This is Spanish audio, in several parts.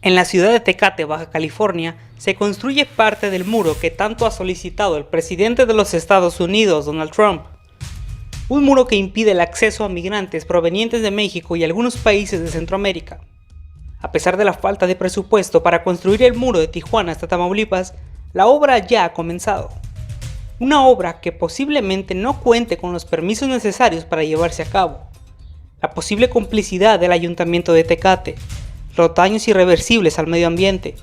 En la ciudad de Tecate, Baja California, se construye parte del muro que tanto ha solicitado el presidente de los Estados Unidos, Donald Trump. Un muro que impide el acceso a migrantes provenientes de México y algunos países de Centroamérica. A pesar de la falta de presupuesto para construir el muro de Tijuana hasta Tamaulipas, la obra ya ha comenzado. Una obra que posiblemente no cuente con los permisos necesarios para llevarse a cabo. La posible complicidad del Ayuntamiento de Tecate, los daños irreversibles al medio ambiente,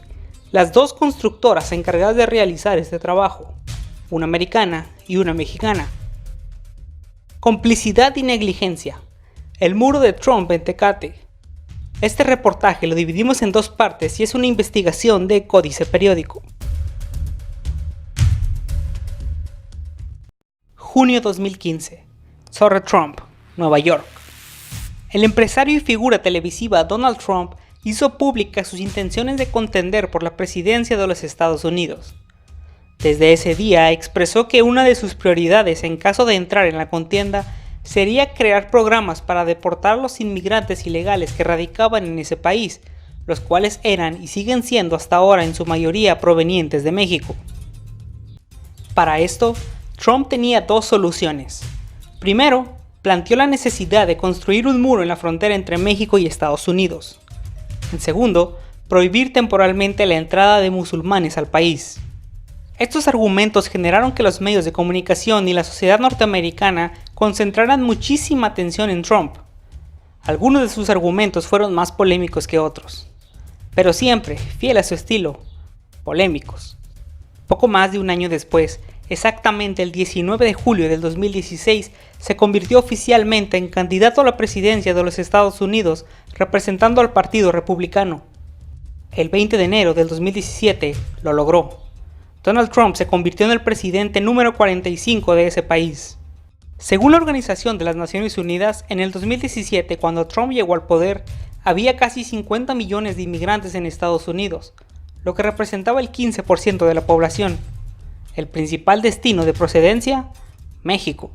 las dos constructoras encargadas de realizar este trabajo, una americana y una mexicana. Complicidad y negligencia. El muro de Trump en Tecate. Este reportaje lo dividimos en dos partes y es una investigación de Códice Periódico. Junio 2015. Torre Trump, Nueva York. El empresario y figura televisiva Donald Trump hizo públicas sus intenciones de contender por la presidencia de los Estados Unidos. Desde ese día expresó que una de sus prioridades en caso de entrar en la contienda sería crear programas para deportar a los inmigrantes ilegales que radicaban en ese país, los cuales eran y siguen siendo hasta ahora en su mayoría provenientes de México. Para esto, Trump tenía dos soluciones. Primero, planteó la necesidad de construir un muro en la frontera entre México y Estados Unidos. En segundo, prohibir temporalmente la entrada de musulmanes al país. Estos argumentos generaron que los medios de comunicación y la sociedad norteamericana concentraran muchísima atención en Trump. Algunos de sus argumentos fueron más polémicos que otros, pero siempre, fiel a su estilo, polémicos. Poco más de un año después, exactamente el 19 de julio del 2016, se convirtió oficialmente en candidato a la presidencia de los Estados Unidos representando al Partido Republicano. El 20 de enero del 2017 lo logró. Donald Trump se convirtió en el presidente número 45 de ese país. Según la Organización de las Naciones Unidas, en el 2017, cuando Trump llegó al poder, había casi 50 millones de inmigrantes en Estados Unidos, lo que representaba el 15% de la población. El principal destino de procedencia, México.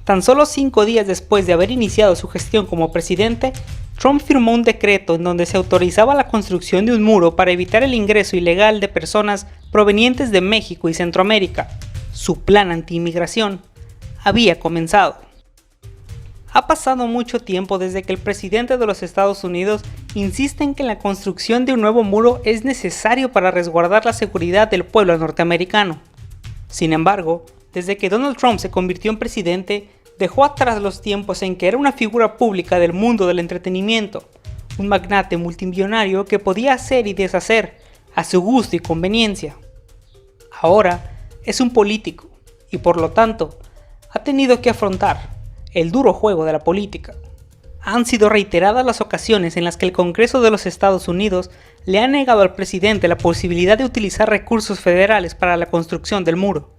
Tan solo 5 días después de haber iniciado su gestión como presidente, Trump firmó un decreto en donde se autorizaba la construcción de un muro para evitar el ingreso ilegal de personas provenientes de México y Centroamérica. Su plan anti-inmigración había comenzado. Ha pasado mucho tiempo desde que el presidente de los Estados Unidos insiste en que la construcción de un nuevo muro es necesario para resguardar la seguridad del pueblo norteamericano. Sin embargo, desde que Donald Trump se convirtió en presidente, dejó atrás los tiempos en que era una figura pública del mundo del entretenimiento, un magnate multimillonario que podía hacer y deshacer a su gusto y conveniencia. Ahora es un político y por lo tanto ha tenido que afrontar el duro juego de la política. Han sido reiteradas las ocasiones en las que el Congreso de los Estados Unidos le ha negado al presidente la posibilidad de utilizar recursos federales para la construcción del muro.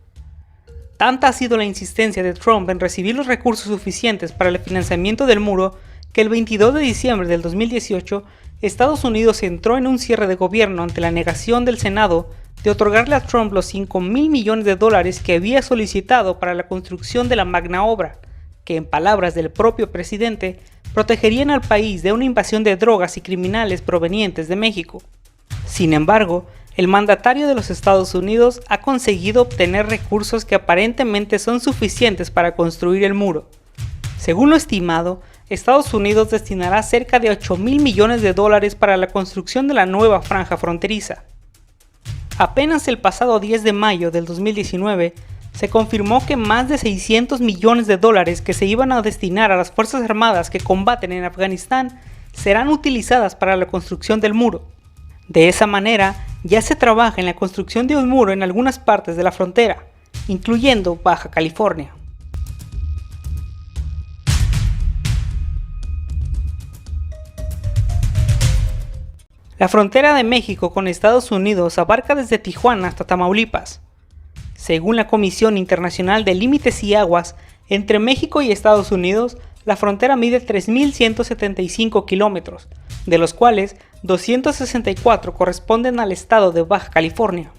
Tanta ha sido la insistencia de Trump en recibir los recursos suficientes para el financiamiento del muro que el 22 de diciembre del 2018, Estados Unidos entró en un cierre de gobierno ante la negación del Senado de otorgarle a Trump los $5,000 millones que había solicitado para la construcción de la magna obra, que en palabras del propio presidente, protegerían al país de una invasión de drogas y criminales provenientes de México. Sin embargo, el mandatario de los Estados Unidos ha conseguido obtener recursos que aparentemente son suficientes para construir el muro. Según lo estimado, Estados Unidos destinará cerca de $8,000 millones para la construcción de la nueva franja fronteriza. Apenas el pasado 10 de mayo del 2019, se confirmó que más de $600 millones que se iban a destinar a las Fuerzas Armadas que combaten en Afganistán serán utilizadas para la construcción del muro. De esa manera, ya se trabaja en la construcción de un muro en algunas partes de la frontera, incluyendo Baja California. La frontera de México con Estados Unidos abarca desde Tijuana hasta Tamaulipas. Según la Comisión Internacional de Límites y Aguas, entre México y Estados Unidos, la frontera mide 3.175 kilómetros, de los cuales 264 corresponden al estado de Baja California.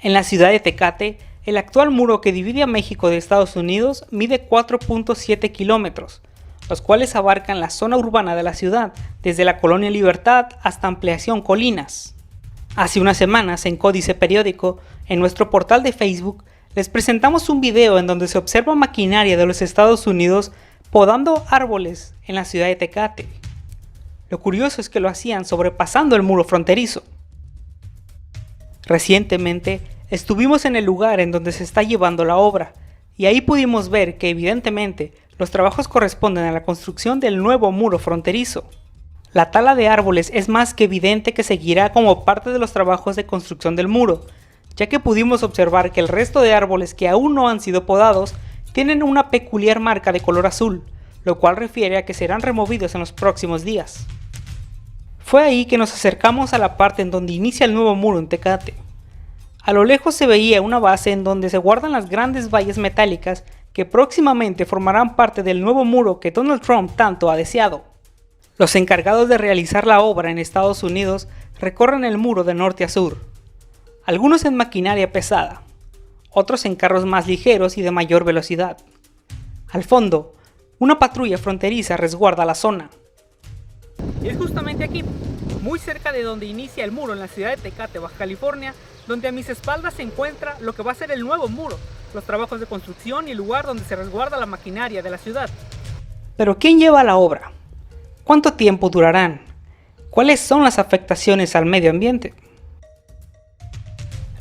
En la ciudad de Tecate, el actual muro que divide a México de Estados Unidos mide 4.7 kilómetros, los cuales abarcan la zona urbana de la ciudad, desde la Colonia Libertad hasta Ampliación Colinas. Hace unas semanas, en Códice Periódico, en nuestro portal de Facebook, les presentamos un video en donde se observa maquinaria de los Estados Unidos podando árboles en la ciudad de Tecate. Lo curioso es que lo hacían sobrepasando el muro fronterizo. Recientemente, estuvimos en el lugar en donde se está llevando la obra, y ahí pudimos ver que evidentemente los trabajos corresponden a la construcción del nuevo muro fronterizo. La tala de árboles es más que evidente que seguirá como parte de los trabajos de construcción del muro, ya que pudimos observar que el resto de árboles que aún no han sido podados tienen una peculiar marca de color azul, lo cual refiere a que serán removidos en los próximos días. Fue ahí que nos acercamos a la parte en donde inicia el nuevo muro en Tecate. A lo lejos se veía una base en donde se guardan las grandes vallas metálicas que próximamente formarán parte del nuevo muro que Donald Trump tanto ha deseado. Los encargados de realizar la obra en Estados Unidos recorren el muro de norte a sur, algunos en maquinaria pesada, otros en carros más ligeros y de mayor velocidad. Al fondo, una patrulla fronteriza resguarda la zona. Y es justamente aquí, muy cerca de donde inicia el muro en la ciudad de Tecate, Baja California, donde a mis espaldas se encuentra lo que va a ser el nuevo muro, los trabajos de construcción y el lugar donde se resguarda la maquinaria de la ciudad. Pero ¿quién lleva la obra? ¿Cuánto tiempo durarán? ¿Cuáles son las afectaciones al medio ambiente?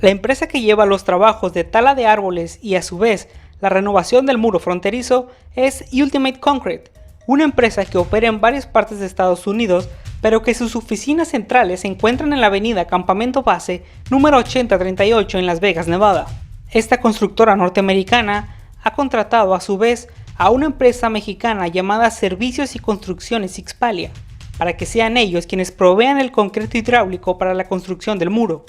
La empresa que lleva los trabajos de tala de árboles y a su vez la renovación del muro fronterizo es Ultimate Concrete, una empresa que opera en varias partes de Estados Unidos, pero que sus oficinas centrales se encuentran en la avenida Campamento Base número 8038 en Las Vegas, Nevada. Esta constructora norteamericana ha contratado a su vez a una empresa mexicana llamada Servicios y Construcciones Ixpalia, para que sean ellos quienes provean el concreto hidráulico para la construcción del muro.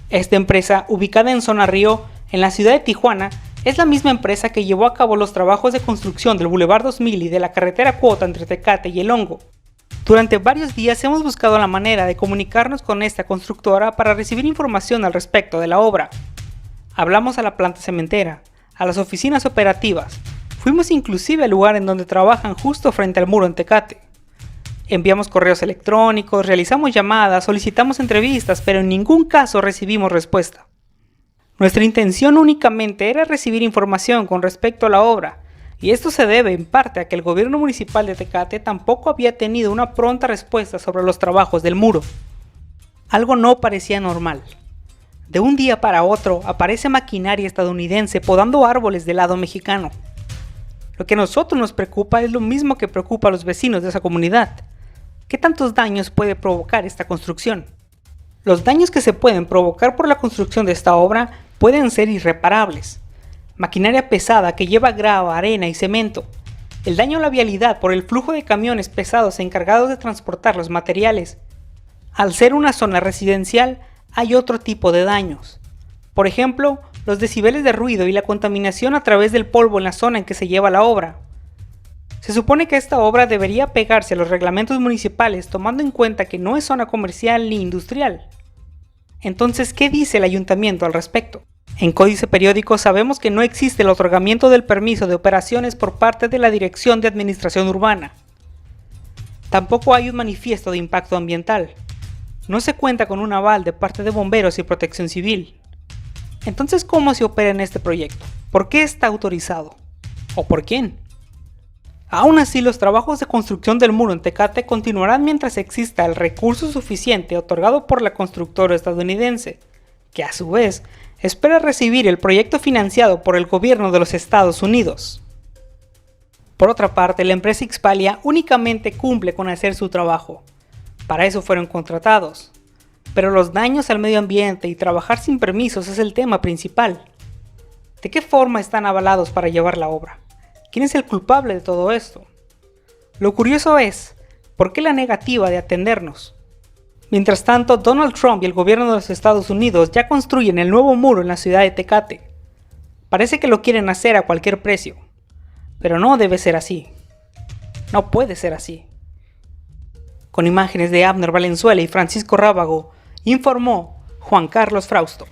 Esta empresa, ubicada en Zona Río, en la ciudad de Tijuana, es la misma empresa que llevó a cabo los trabajos de construcción del Boulevard 2000 y de la carretera Cuota entre Tecate y El Hongo. Durante varios días hemos buscado la manera de comunicarnos con esta constructora para recibir información al respecto de la obra. Hablamos a la planta cementera, a las oficinas operativas, fuimos inclusive al lugar en donde trabajan justo frente al muro en Tecate. Enviamos correos electrónicos, realizamos llamadas, solicitamos entrevistas, pero en ningún caso recibimos respuesta. Nuestra intención únicamente era recibir información con respecto a la obra, y esto se debe en parte a que el gobierno municipal de Tecate tampoco había tenido una pronta respuesta sobre los trabajos del muro. Algo no parecía normal. De un día para otro aparece maquinaria estadounidense podando árboles del lado mexicano. Lo que a nosotros nos preocupa es lo mismo que preocupa a los vecinos de esa comunidad. ¿Qué tantos daños puede provocar esta construcción? Los daños que se pueden provocar por la construcción de esta obra pueden ser irreparables. Maquinaria pesada que lleva grava, arena y cemento. El daño a la vialidad por el flujo de camiones pesados encargados de transportar los materiales. Al ser una zona residencial, hay otro tipo de daños. Por ejemplo, los decibeles de ruido y la contaminación a través del polvo en la zona en que se lleva la obra. Se supone que esta obra debería pegarse a los reglamentos municipales tomando en cuenta que no es zona comercial ni industrial. Entonces, ¿qué dice el ayuntamiento al respecto? En Códice Periódico sabemos que no existe el otorgamiento del permiso de operaciones por parte de la Dirección de Administración Urbana. Tampoco hay un manifiesto de impacto ambiental. No se cuenta con un aval de parte de bomberos y protección civil. Entonces, ¿cómo se opera en este proyecto? ¿Por qué está autorizado? ¿O por quién? Aún así, los trabajos de construcción del muro en Tecate continuarán mientras exista el recurso suficiente otorgado por la constructora estadounidense, que a su vez espera recibir el proyecto financiado por el gobierno de los Estados Unidos. Por otra parte, la empresa Ixpalia únicamente cumple con hacer su trabajo. Para eso fueron contratados. Pero los daños al medio ambiente y trabajar sin permisos es el tema principal. ¿De qué forma están avalados para llevar la obra? ¿Quién es el culpable de todo esto? Lo curioso es, ¿por qué la negativa de atendernos? Mientras tanto, Donald Trump y el gobierno de los Estados Unidos ya construyen el nuevo muro en la ciudad de Tecate. Parece que lo quieren hacer a cualquier precio, pero no debe ser así. No puede ser así. Con imágenes de Abner Valenzuela y Francisco Rábago, informó Juan Carlos Frausto.